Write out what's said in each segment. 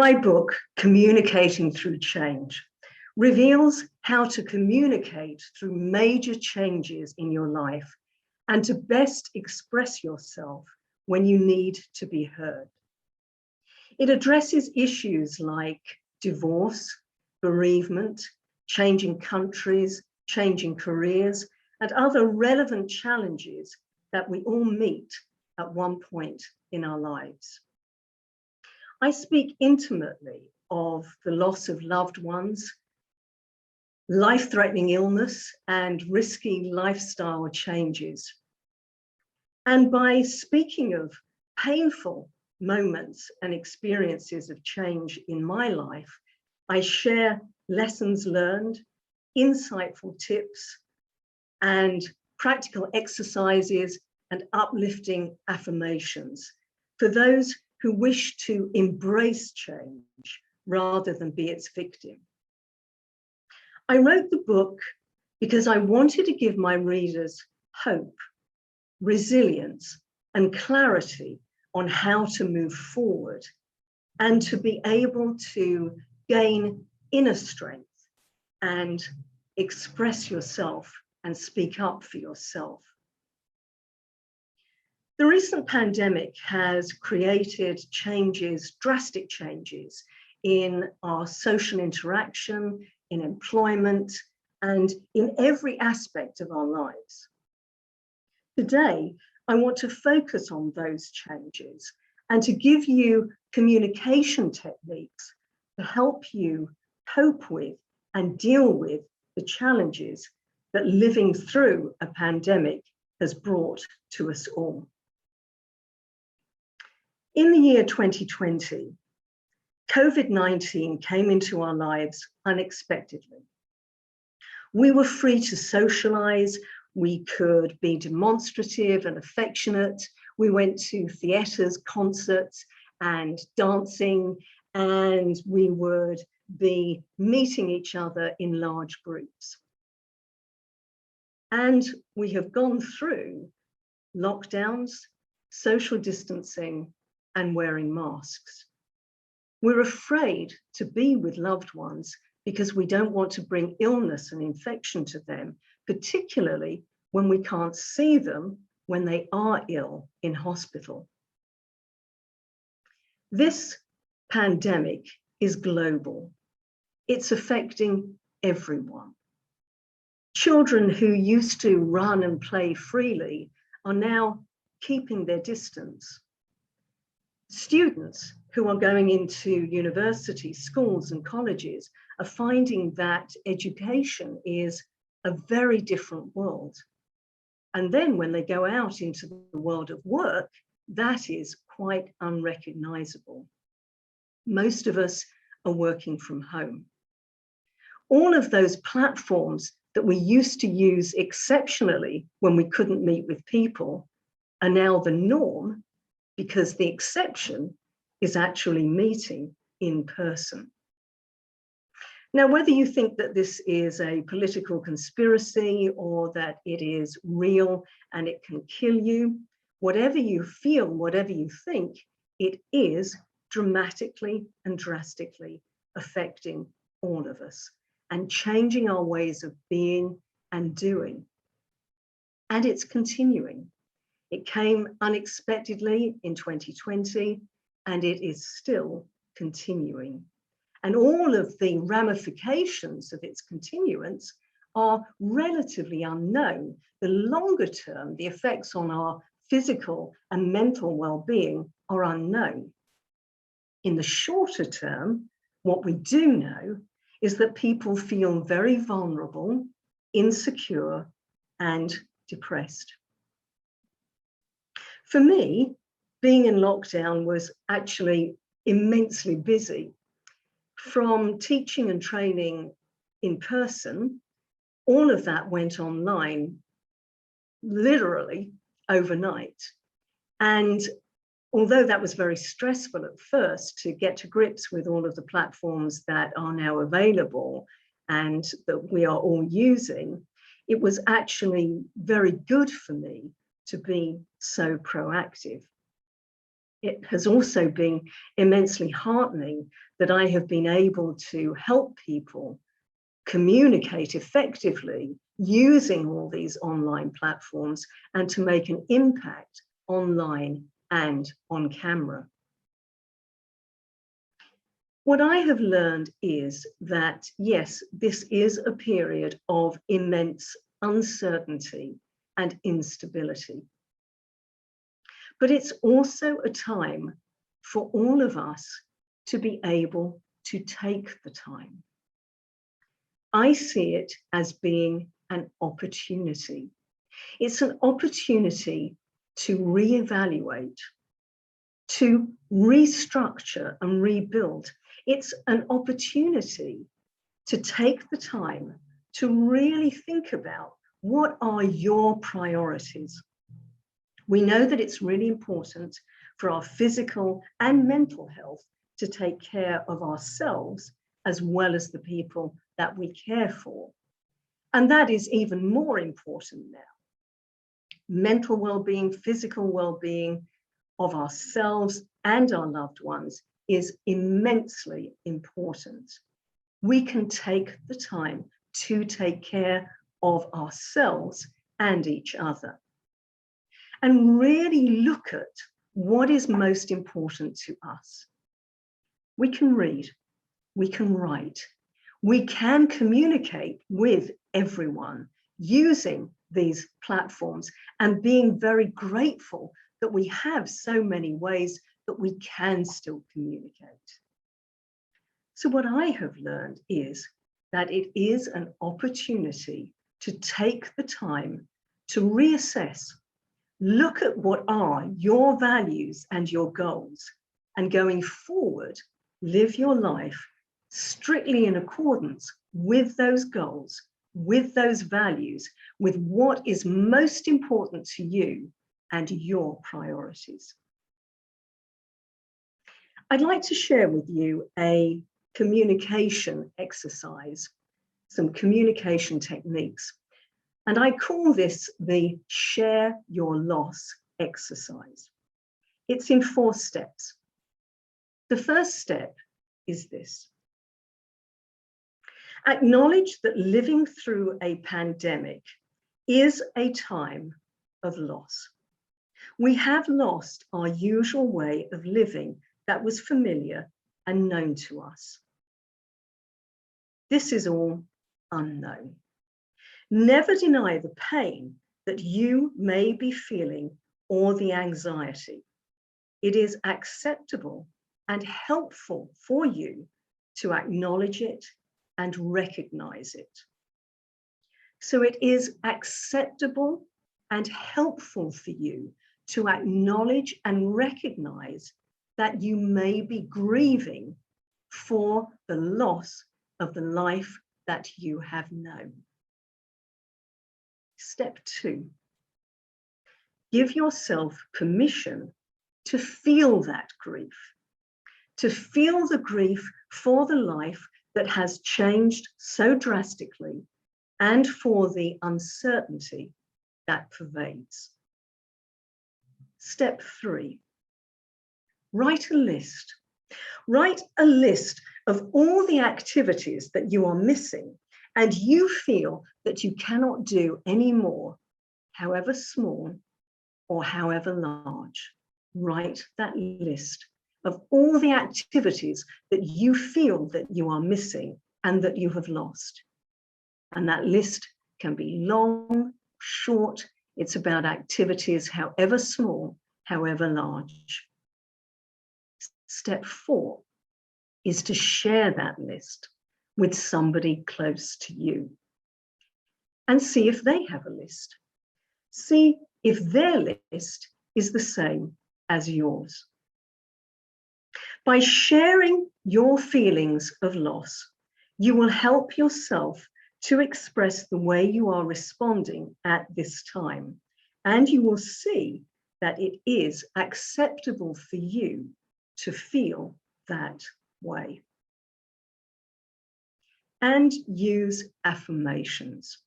My book, Communicating Through Change, reveals how to communicate through major changes in your life and to best express yourself when you need to be heard. It addresses issues like divorce, bereavement, changing countries, changing careers, and other relevant challenges that we all meet at one point in our lives. I speak intimately of the loss of loved ones, life-threatening illness, and risky lifestyle changes. And by speaking of painful moments and experiences of change in my life, I share lessons learned, insightful tips, and practical exercises and uplifting affirmations for those who wish to embrace change rather than be its victim. I wrote the book because I wanted to give my readers hope, resilience, and clarity on how to move forward and to be able to gain inner strength and express yourself and speak up for yourself. The recent pandemic has created changes, drastic changes in our social interaction, in employment, and in every aspect of our lives. Today, I want to focus on those changes and to give you communication techniques to help you cope with and deal with the challenges that living through a pandemic has brought to us all. In the year 2020, COVID-19 came into our lives unexpectedly. We were free to socialize, we could be demonstrative and affectionate. We went to theatres, concerts, and dancing, and we would be meeting each other in large groups. And we have gone through lockdowns, social distancing, and wearing masks. We're afraid to be with loved ones because we don't want to bring illness and infection to them, particularly when we can't see them when they are ill in hospital. This pandemic is global. It's affecting everyone. Children who used to run and play freely are now keeping their distance. Students who are going into university, schools and colleges are finding that education is a very different world. And then when they go out into the world of work, that is quite unrecognizable. Most of us are working from home. All of those platforms that we used to use exceptionally when we couldn't meet with people are now the norm, because the exception is actually meeting in person. Now, whether you think that this is a political conspiracy or that it is real and it can kill you, whatever you feel, whatever you think, it is dramatically and drastically affecting all of us and changing our ways of being and doing. And it's continuing. It came unexpectedly in 2020, and it is still continuing. And all of the ramifications of its continuance are relatively unknown. The longer term, the effects on our physical and mental well-being are unknown. In the shorter term, what we do know is that people feel very vulnerable, insecure, and depressed. For me, being in lockdown was actually immensely busy. From teaching and training in person, all of that went online literally overnight. And although that was very stressful at first to get to grips with all of the platforms that are now available and that we are all using, it was actually very good for me to be so proactive. it has also been immensely heartening that I have been able to help people communicate effectively using all these online platforms and to make an impact online and on camera. What I have learned is that, yes, this is a period of immense uncertainty and instability. But it's also a time for all of us to be able to take the time. I see it as being an opportunity. It's an opportunity to reevaluate, to restructure and rebuild. It's an opportunity to take the time to really think about what are your priorities. We know that it's really important for our physical and mental health to take care of ourselves as well as the people that we care for. And that is even more important now. Mental well-being, physical well-being of ourselves and our loved ones is immensely important. We can take the time to take care of ourselves and each other and really look at what is most important to us. We can read, we can write, we can communicate with everyone using these platforms and being very grateful that we have so many ways that we can still communicate. So what I have learned is that it is an opportunity to take the time to reassess, look at what are your values and your goals, and going forward, live your life strictly in accordance with those goals, with those values, with what is most important to you and your priorities. I'd like to share with you a communication exercise, some communication techniques, and I call this the Share Your Loss exercise. It's in 4 steps. The first step is this. Acknowledge that living through a pandemic is a time of loss. We have lost our usual way of living that was familiar and known to us. This is all unknown. Never deny the pain that you may be feeling or the anxiety. It is acceptable and helpful for you to acknowledge it and recognize it. So it is acceptable and helpful for you to acknowledge and recognize that you may be grieving for the loss of the life that you have known. Step 2, give yourself permission to feel that grief, to feel the grief for the life that has changed so drastically and for the uncertainty that pervades. Step 3, write a list. Write a list of all the activities that you are missing and you feel that you cannot do any more, however small or however large. Write that list of all the activities that you feel that you are missing and that you have lost. And that list can be long, short. It's about activities, however small, however large. Step 4 is to share that list with somebody close to you and see if they have a list. See if their list is the same as yours. By sharing your feelings of loss, you will help yourself to express the way you are responding at this time, and you will see that it is acceptable for you to feel that way. And use affirmations.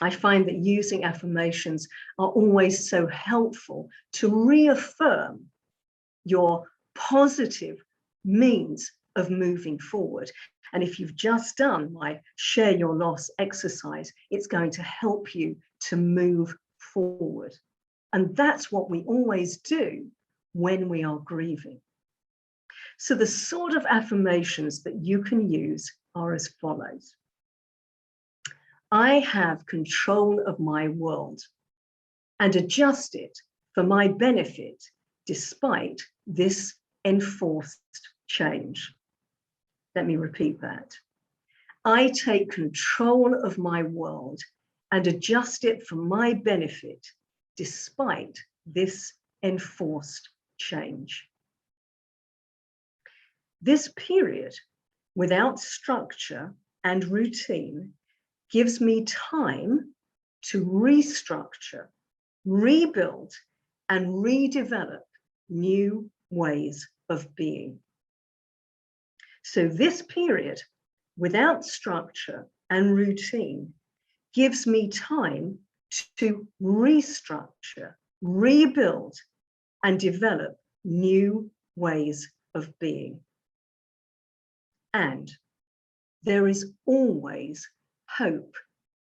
I find that using affirmations are always so helpful to reaffirm your positive means of moving forward. And if you've just done my share your loss exercise, it's going to help you to move forward. And that's what we always do when we are grieving. So the sort of affirmations that you can use are as follows. I have control of my world and adjust it for my benefit despite this enforced change. Let me repeat that. I take control of my world and adjust it for my benefit despite this enforced change. This period without structure and routine gives me time to restructure, rebuild, and redevelop new ways of being. So this period without structure and routine gives me time to restructure, rebuild, and develop new ways of being. And there is always hope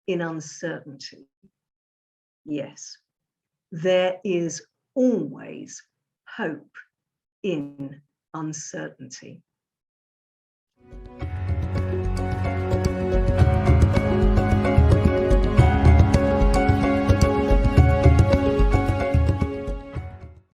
in uncertainty. Yes, there is always hope in uncertainty.